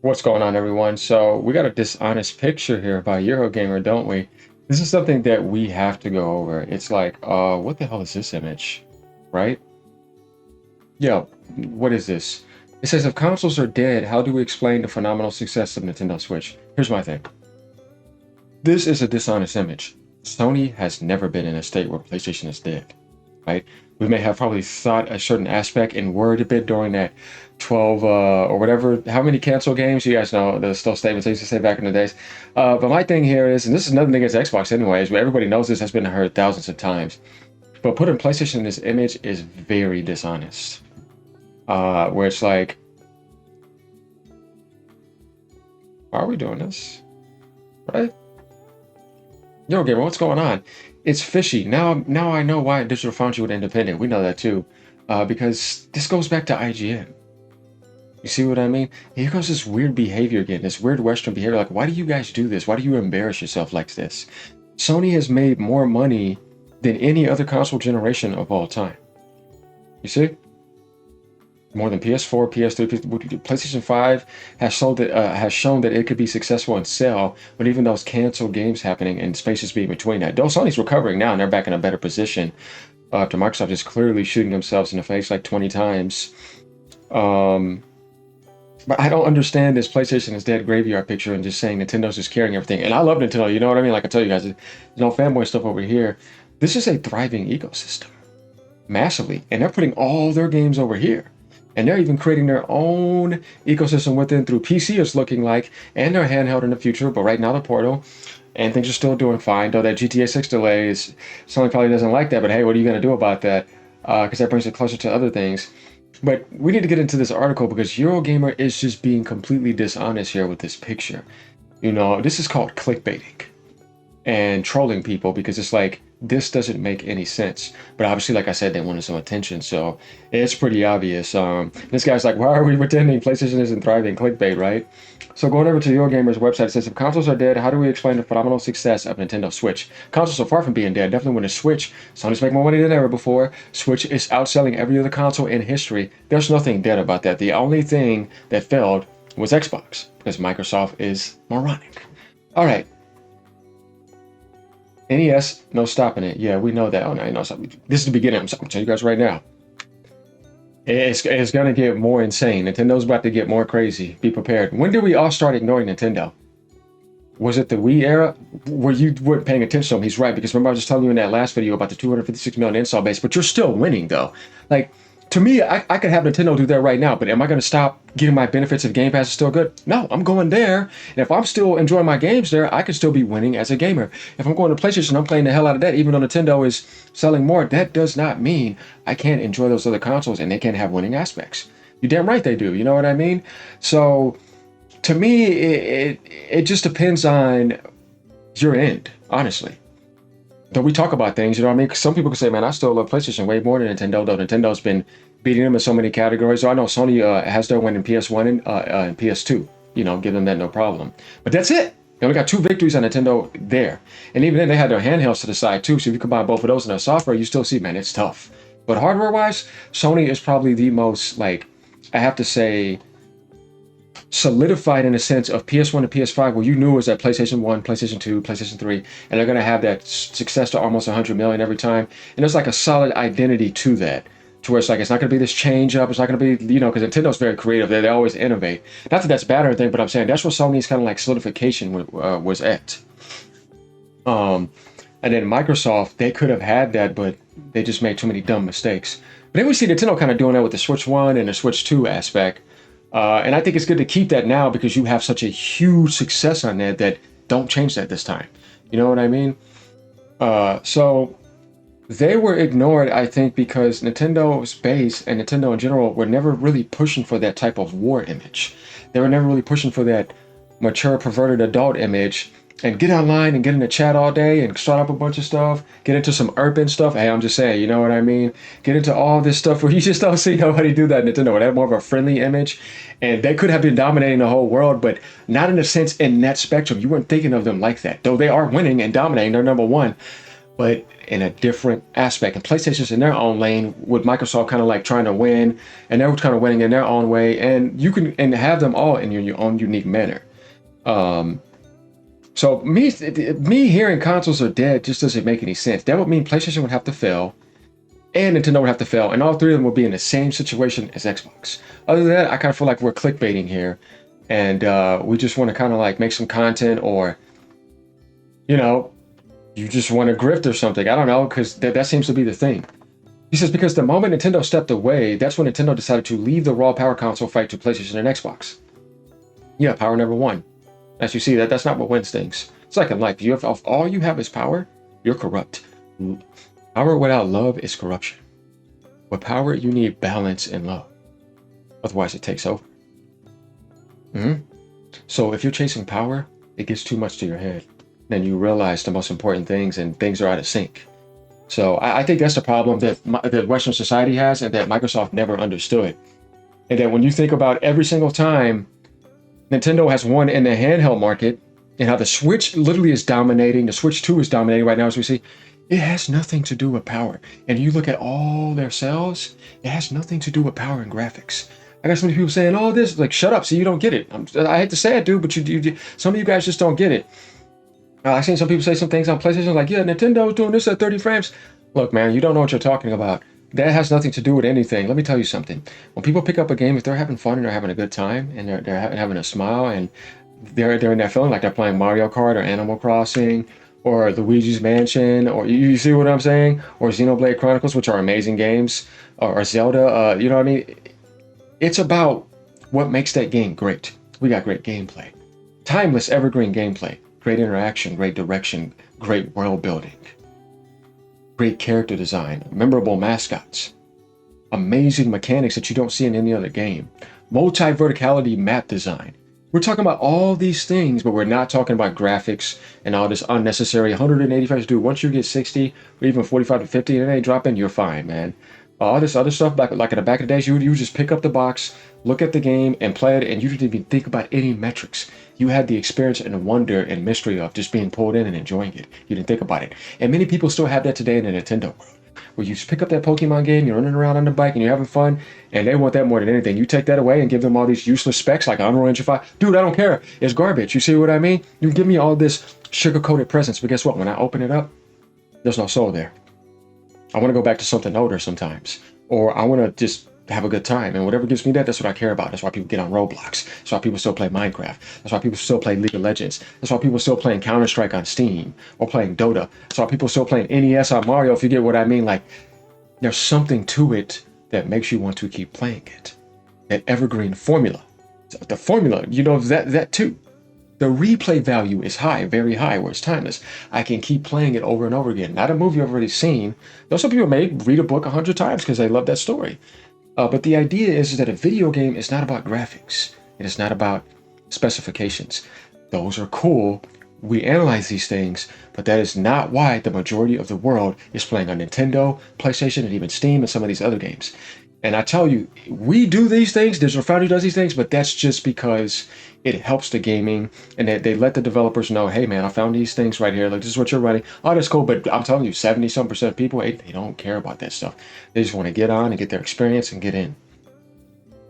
What's going on, everyone? So we got a dishonest picture here by Eurogamer, don't we? This is something that we have to go over. It's like, what the hell is this image? Right? Yo, what is this? It says, if consoles are dead, how do we explain the phenomenal success of Nintendo Switch? Here's my thing. This is a dishonest image. Sony has never been in a state where PlayStation is dead, right? We may have probably thought a certain aspect and worried a bit during that 12 or whatever, how many cancel games? You guys know the still statements I used to say back in the days. But my thing here is, and this is nothing against Xbox anyways, but everybody knows this has been heard thousands of times. But putting PlayStation in this image is very dishonest. Where it's like, are we doing this? Right? Yo, gamer, what's going on? It's fishy. Now I know why Digital Foundry was independent. We know that too. Because this goes back to IGN. You see what I mean? Here comes this weird behavior again, this weird Western behavior. Like, why do you guys do this? Why do you embarrass yourself like this? Sony has made more money than any other console generation of all time. You see? More than PS4, PS3, PlayStation 5 has shown that it could be successful and sell, but even those canceled games happening and spaces being between that. Though Sony's recovering now and they're back in a better position after Microsoft is clearly shooting themselves in the face like 20 times. But I don't understand this PlayStation is dead graveyard picture and just saying Nintendo's just carrying everything. And I love Nintendo, you know what I mean? Like I tell you guys, fanboy stuff over here. This is a thriving ecosystem, massively. And they're putting all their games over here. And they're even creating their own ecosystem within through PC, it's looking like, and their handheld in the future. But right now, the Portal, and things are still doing fine. Though that GTA 6 delay is, Sony probably doesn't like that. But hey, what are you going to do about that? Because that brings it closer to other things. But we need to get into this article because Eurogamer is just being completely dishonest here with this picture. You know, this is called clickbaiting and trolling people because it's like, this doesn't make any sense. But obviously, like I said, they wanted some attention, so it's pretty obvious. This guy's like, why are we pretending PlayStation isn't thriving? Clickbait, right? So going over to Eurogamer's website, it says, if consoles are dead, how do we explain the phenomenal success of Nintendo Switch? Consoles are far from being dead. Definitely when the Switch, Sony's making more money than ever before. Switch is outselling every other console in history. There's nothing dead about that. The only thing that failed was Xbox because Microsoft is moronic. All right. NES, no stopping it. Yeah, we know that. Oh, no, you know something. This is the beginning. I'm telling you guys right now. It's going to get more insane. Nintendo's about to get more crazy. Be prepared. When did we all start ignoring Nintendo? Was it the Wii era? Where you weren't paying attention to him? He's right, because remember I was just telling you in that last video about the 256 million install base, but you're still winning, though. Like, to me, I could have Nintendo do that right now, but am I going to stop getting my benefits if Game Pass is still good? No, I'm going there. And if I'm still enjoying my games there, I could still be winning as a gamer. If I'm going to PlayStation, I'm playing the hell out of that, even though Nintendo is selling more. That does not mean I can't enjoy those other consoles and they can't have winning aspects. You're damn right they do. You know what I mean? So, to me, it just depends on your end, honestly. Though we talk about things, you know what I mean? Some people can say, man, I still love PlayStation way more than Nintendo, though Nintendo's been beating them in so many categories. So I know Sony has their win in PS1 and PS2, you know, give them that no problem. But that's it. They only got two victories on Nintendo there. And even then, they had their handhelds to the side, too. So if you combine both of those in their software, you still see, man, it's tough. But hardware-wise, Sony is probably the most, like, I have to say, solidified in a sense of PS1 and PS5, where you knew it was that PlayStation 1, PlayStation 2, PlayStation 3, and they're going to have that success to almost 100 million every time. And there's like a solid identity to that, to where it's like, it's not going to be this change up. It's not going to be, you know, because Nintendo's very creative. They always innovate. Not that that's bad or anything, but I'm saying that's where Sony's kind of like solidification was at. And then Microsoft, they could have had that, but they just made too many dumb mistakes. But then we see Nintendo kind of doing that with the Switch 1 and the Switch 2 aspect. And I think it's good to keep that now because you have such a huge success on that don't change that this time. You know what I mean? So they were ignored, I think, because Nintendo's base and Nintendo in general were never really pushing for that type of war image. They were never really pushing for that mature, perverted adult image and get online and get in the chat all day and start up a bunch of stuff, get into some urban stuff. Hey, I'm just saying, you know what I mean? Get into all this stuff where you just don't see nobody do that. Nintendo, they have more of a friendly image, and they could have been dominating the whole world, but not in a sense in that spectrum. You weren't thinking of them like that, though they are winning and dominating. They're number one. but in a different aspect. And PlayStation's in their own lane, with Microsoft kind of like trying to win, and they're kind of winning in their own way. And you can have them all in your own unique manner. So me hearing consoles are dead just doesn't make any sense. That would mean PlayStation would have to fail, and Nintendo would have to fail, and all three of them would be in the same situation as Xbox. Other than that, I kind of feel like we're clickbaiting here, and we just want to kind of like make some content, or you know, you just want to grift or something. I don't know, because that seems to be the thing. He says because the moment Nintendo stepped away, that's when Nintendo decided to leave the raw power console fight to PlayStation and Xbox. Yeah, power never won. As you see, that's not what wins things. It's like in life. If all you have is power, you're corrupt. Power without love is corruption. With power, you need balance and love. Otherwise, it takes over. So if you're chasing power, it gets too much to your head. Then you realize the most important things, and things are out of sync. So I think that's the problem that Western society has, and that Microsoft never understood. And that when you think about every single time Nintendo has won in the handheld market, and how the Switch literally is dominating, the Switch 2 is dominating right now, as we see, it has nothing to do with power. And you look at all their sales, it has nothing to do with power and graphics. I got so many people saying, "Oh, this," like, shut up, see, you don't get it. I hate to say it, dude, but some of you guys just don't get it. I've seen some people say some things on PlayStation like, yeah, Nintendo's doing this at 30 frames. Look, man, you don't know what you're talking about. That has nothing to do with anything. Let me tell you something. When people pick up a game, if they're having fun and they're having a good time and they're having a smile, and they're in that feeling like they're playing Mario Kart or Animal Crossing or Luigi's Mansion, or you see what I'm saying? Or Xenoblade Chronicles, which are amazing games, or Zelda, you know what I mean? It's about what makes that game great. We got great gameplay. Timeless, evergreen gameplay. Great interaction, great direction, great world building. Great character design, memorable mascots. Amazing mechanics that you don't see in any other game. Multi-verticality map design. We're talking about all these things, but we're not talking about graphics and all this unnecessary 180 frames. Dude, once you get 60 or even 45 to 50 and it ain't dropping, you're fine, man. All this other stuff, like in the back of the days, you just pick up the box, look at the game, and play it, and you didn't even think about any metrics. You had the experience and the wonder and mystery of just being pulled in and enjoying it. You didn't think about it. And many people still have that today in the Nintendo world, where you just pick up that Pokemon game, you're running around on the bike, and you're having fun, and they want that more than anything. You take that away and give them all these useless specs like Unreal Engine 5. Dude, I don't care. It's garbage. You see what I mean? You give me all this sugar-coated presents, but guess what? When I open it up, there's no soul there. I want to go back to something older sometimes, or I want to just have a good time, and whatever gives me that, that's what I care about. That's why people get on Roblox. That's why people still play Minecraft. That's why people still play League of Legends. That's why people still playing Counter-Strike on Steam, or playing Dota. That's why people still playing NES on Mario, if you get what I mean. Like, there's something to it that makes you want to keep playing it. That evergreen formula. The formula, that too. The replay value is high, very high, where it's timeless. I can keep playing it over and over again. Not a movie I've already seen. Though some people may read a book 100 times because they love that story. But the idea is that a video game is not about graphics. It is not about specifications. Those are cool. We analyze these things, but that is not why the majority of the world is playing on Nintendo, PlayStation, and even Steam and some of these other games. And I tell you, we do these things, Digital Foundry does these things, but that's just because it helps the gaming, and they let the developers know, hey man, I found these things right here, like this is what you're running. Oh, that's cool, but I'm telling you, 70-some% of people, they don't care about that stuff. They just want to get on and get their experience and get in.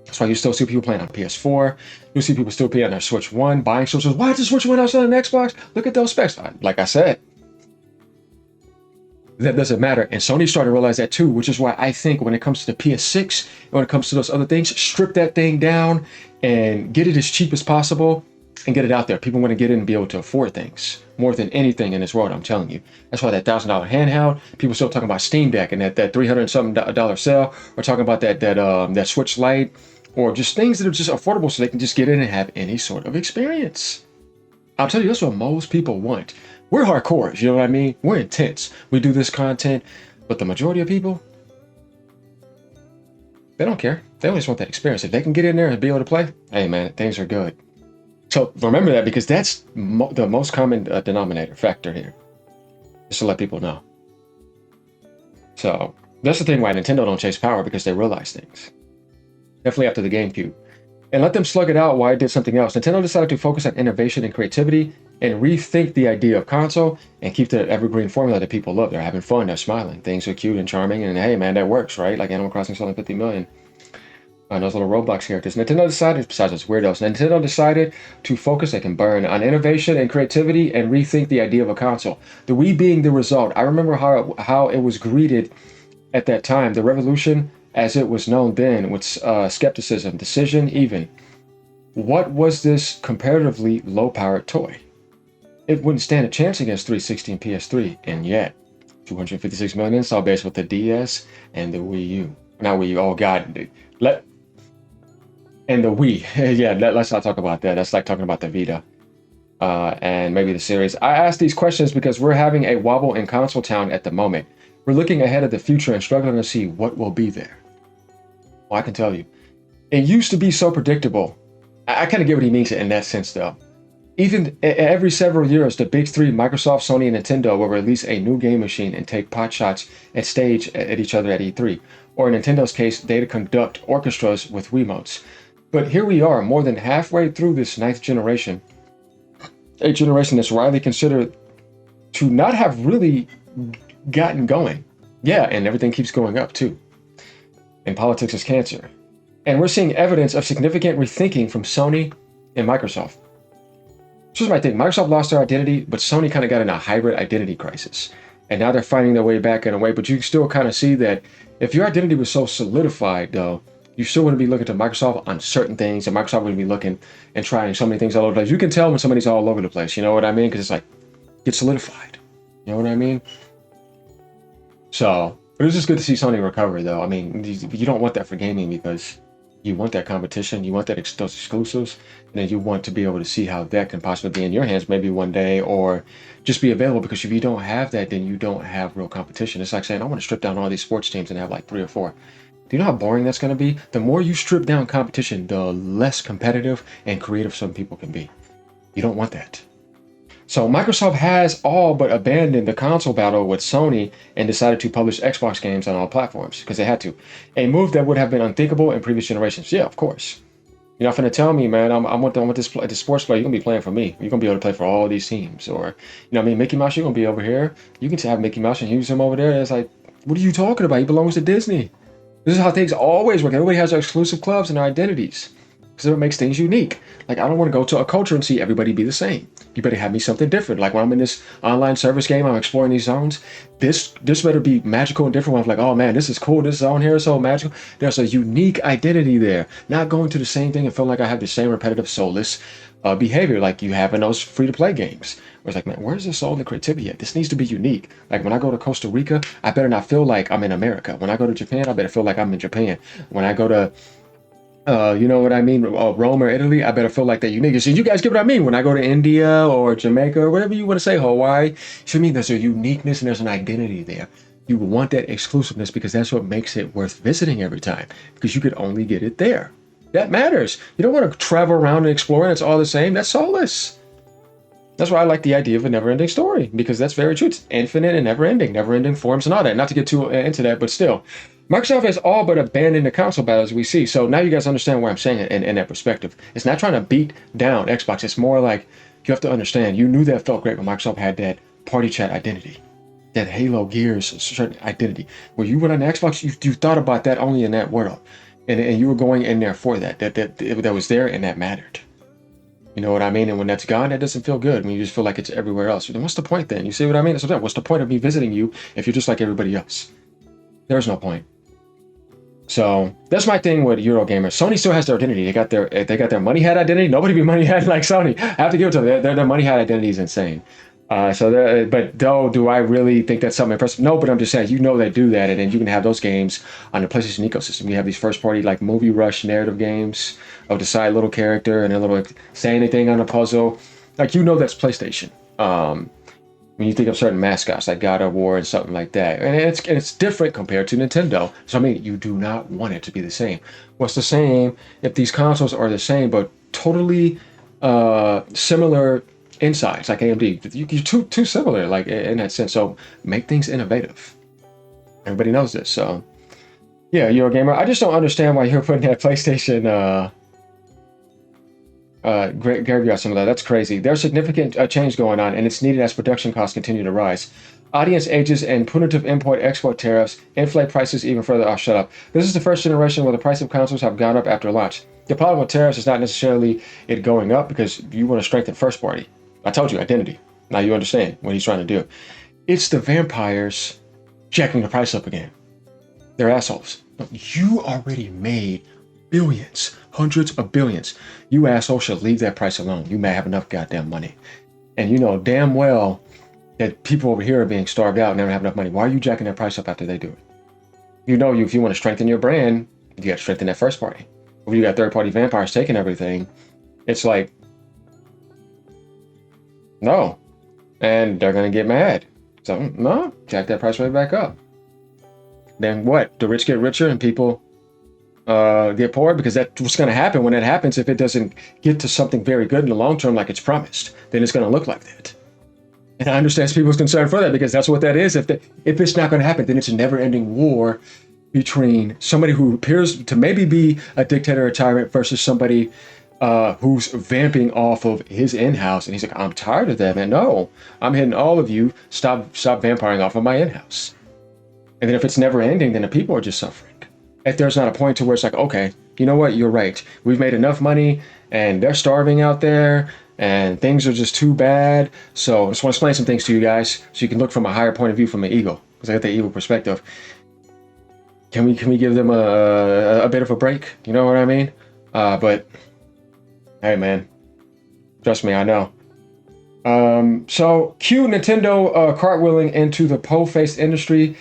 That's why you still see people playing on PS4. You see people still playing on their Switch 1, buying Switches. Why is the Switch 1 outside on an Xbox? Look at those specs. Like I said, that doesn't matter. And Sony's starting to realize that too, which is why I think when it comes to the PS6, when it comes to those other things, strip that thing down and get it as cheap as possible and get it out there. People want to get in and be able to afford things more than anything in this world, I'm telling you. That's why that $1,000 handheld, people still talking about Steam Deck and that $300-something sale, or talking about that Switch Lite, or just things that are just affordable so they can just get in and have any sort of experience. I'll tell you, that's what most people want. We're hardcore, you know what I mean? We're intense. We do this content, but the majority of people, they don't care. They just want that experience. If they can get in there and be able to play, hey man, things are good. So remember that, because that's the most common denominator factor here. Just to let people know. So that's the thing why Nintendo don't chase power, because they realize things. Definitely after the GameCube. and let them slug it out while I did something else. Nintendo decided to focus on innovation and creativity and rethink the idea of console and keep the evergreen formula that people love. They're having fun, they're smiling, things are cute and charming, and hey man, that works, right? Like Animal Crossing selling 50 million. Those little Roblox characters. Nintendo decided, besides those weirdos, Nintendo decided to focus, they can burn, on innovation and creativity and rethink the idea of a console. The Wii being the result. I remember how it was greeted at that time. The revolution, as it was known then, with skepticism, decision, even. What was this comparatively low-powered toy? It wouldn't stand a chance against 360 and PS3, and yet, 256 million install base with the DS and the Wii U. Not Wii U, oh god. And the Wii. Yeah, let's not talk about that. That's like talking about the Vita. And maybe the series. I ask these questions because we're having a wobble in console town at the moment. We're looking ahead at the future and struggling to see what will be there. Well, I can tell you. It used to be so predictable. I kind of get what he means in that sense, though. Even every several years, the big three, Microsoft, Sony, and Nintendo, will release a new game machine and take pot shots at stage at each other at E3. Or in Nintendo's case, they conduct orchestras with Wiimotes. But here we are, more than halfway through this 9th generation. A generation that's widely considered to not have really gotten going. Yeah, and everything keeps going up, too. And politics is cancer. And we're seeing evidence of significant rethinking from Sony and Microsoft. Here's my thing. Microsoft lost their identity, but Sony kind of got in a hybrid identity crisis. And now they're finding their way back in a way. But you still kind of see that if your identity was so solidified, though, you still wouldn't be looking to Microsoft on certain things. And Microsoft wouldn't be looking and trying so many things all over the place. You can tell when somebody's all over the place. You know what I mean? Because it's like, get solidified. You know what I mean? So, but it's just good to see Sony recover, though. I mean, you don't want that for gaming because you want that competition, you want that those exclusives, and then you want to be able to see how that can possibly be in your hands maybe one day, or just be available, because if you don't have that, then you don't have real competition. It's like saying, I want to strip down all these sports teams and have like 3 or 4. Do you know how boring that's going to be? The more you strip down competition, the less competitive and creative some people can be. You don't want that. So Microsoft has all but abandoned the console battle with Sony and decided to publish Xbox games on all platforms because they had to. A move that would have been unthinkable in previous generations. Yeah, of course. You're not going to tell me, man, I'm with this sports player. You're going to be playing for me. You're going to be able to play for all these teams. Or, you know what I mean? Mickey Mouse, you're going to be over here. You can have Mickey Mouse and use him over there. It's like, what are you talking about? He belongs to Disney. This is how things always work. Everybody has their exclusive clubs and their identities. Because it makes things unique. Like, I don't want to go to a culture and see everybody be the same. You better have me something different. Like when I'm in this online service game, I'm exploring these zones. This better be magical and different. When I'm like, oh man, this is cool. This zone here is so magical. There's a unique identity there. Not going to the same thing and feeling like I have the same repetitive, soulless behavior like you have in those free-to-play games. Where it's like, man, where's the soul and the creativity at? This needs to be unique. Like when I go to Costa Rica, I better not feel like I'm in America. When I go to Japan, I better feel like I'm in Japan. When I go to you know what I mean? Rome or Italy, I better feel like that unique. So you guys get what I mean? When I go to India or Jamaica or whatever you want to say, Hawaii, you mean there's a uniqueness and there's an identity there. You want that exclusiveness because that's what makes it worth visiting every time, because you could only get it there. That matters. You don't want to travel around and explore and it's all the same. That's soulless. That's why I like the idea of a never-ending story, because that's very true. It's infinite and never-ending forms and all that. Not to get too into that, but still. Microsoft has all but abandoned the console battle, as we see. So now you guys understand where I'm saying it in that perspective. It's not trying to beat down Xbox. It's more like you have to understand. You knew that felt great when Microsoft had that party chat identity, that Halo Gears certain identity. When you went on the Xbox, you thought about that only in that world, and you were going in there for that. That was there and that mattered. You know what I mean? And when that's gone, that doesn't feel good. When you just feel like it's everywhere else. Then what's the point then? You see what I mean? What's the point of me visiting you if you're just like everybody else? There's no point. So that's my thing with Eurogamer. Sony still has their identity. They got their money hat identity. Nobody be money hat like Sony. I have to give it to them. Their money hat identity is insane. But though, do I really think that's something impressive? No, but I'm just saying, they do that, and then you can have those games on the PlayStation ecosystem. You have these first-party like movie rush narrative games of the side little character and a little say anything on a puzzle. Like that's PlayStation. When you think of certain mascots like God of War and something like that, and it's different compared to Nintendo. So I mean, you do not want it to be the same. What's the same if these consoles are the same but totally similar insides, like AMD? You're too similar, like in that sense. So make things innovative. Everybody knows this. So yeah, Eurogamer. I just don't understand why you're putting that PlayStation Gary got some of that. That's crazy. There's significant change going on, and it's needed as production costs continue to rise. Audience ages and punitive import-export tariffs inflate prices even further. Oh, shut up. This is the first generation where the price of consoles have gone up after launch. The problem with tariffs is not necessarily it going up because you want to strengthen first party. I told you, identity. Now you understand what he's trying to do. It's the vampires jacking the price up again. They're assholes. You already made billions, hundreds of billions. You assholes should leave that price alone. You may have enough goddamn money. And you know damn well that people over here are being starved out and they don't have enough money. Why are you jacking that price up after they do it? You know, if you want to strengthen your brand, you got to strengthen that first party. When you got third-party vampires taking everything, it's like, no. And they're going to get mad. So, no, jack that price right back up. Then what? The rich get richer and people get poor? Because that's what's going to happen when it happens. If it doesn't get to something very good in the long term like it's promised, then it's going to look like that. And I understand people's concern for that because that's what that is. If it's not going to happen, then it's a never-ending war between somebody who appears to maybe be a dictator or tyrant versus somebody who's vamping off of his in-house. And he's like, I'm tired of that, man. No, I'm hitting all of you. Stop vampiring off of my in-house. And then if it's never ending, then the people are just suffering. If there's not a point to where it's like, okay, you know what? You're right. We've made enough money and they're starving out there and things are just too bad. So I just want to explain some things to you guys so you can look from a higher point of view from an eagle, because I got the eagle perspective. Can we give them a bit of a break? You know what I mean? But hey, man, trust me, I know. So cue Nintendo cartwheeling into the po-faced industry.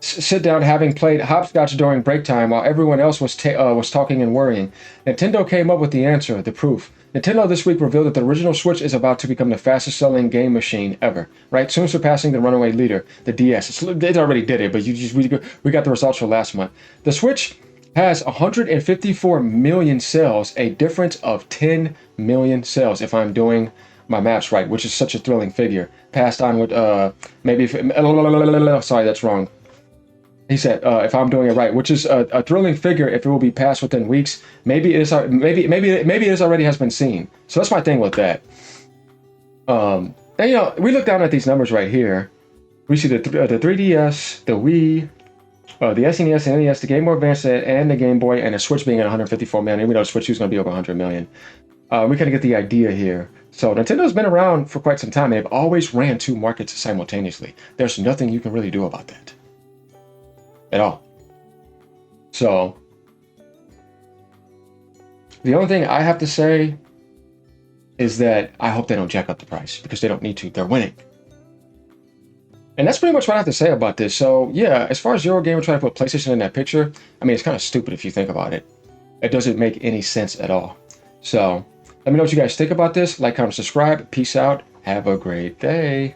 Sit down having played hopscotch during break time while everyone else was talking and worrying. Nintendo came up with the answer, the proof. Nintendo this week revealed that the original Switch is about to become the fastest selling game machine ever, right? Soon surpassing the runaway leader, the DS. It already did it, but we got the results for last month. The Switch has 154 million sales, a difference of 10 million sales, if I'm doing my maths right, which is such a thrilling figure. Passed on with, sorry, that's wrong. He said, if I'm doing it right, which is a thrilling figure if it will be passed within weeks. Maybe it already has been seen. So that's my thing with that. And you know, we look down at these numbers right here. We see the 3DS, the Wii, the SNES and NES, the Game Boy Advance, and the Game Boy, and the Switch being at 154 million. Even though the Switch is going to be over 100 million. We kind of get the idea here. So Nintendo's been around for quite some time. They've always ran two markets simultaneously. There's nothing you can really do about that. At all. So the only thing I have to say is that I hope they don't jack up the price because they don't need to. They're winning. And that's pretty much what I have to say about this. So yeah, as far as Eurogamer trying to put PlayStation in that picture, I mean, it's kind of stupid if you think about it. It doesn't make any sense at all. So let me know what you guys think about this. Like, comment, subscribe. Peace out. Have a great day.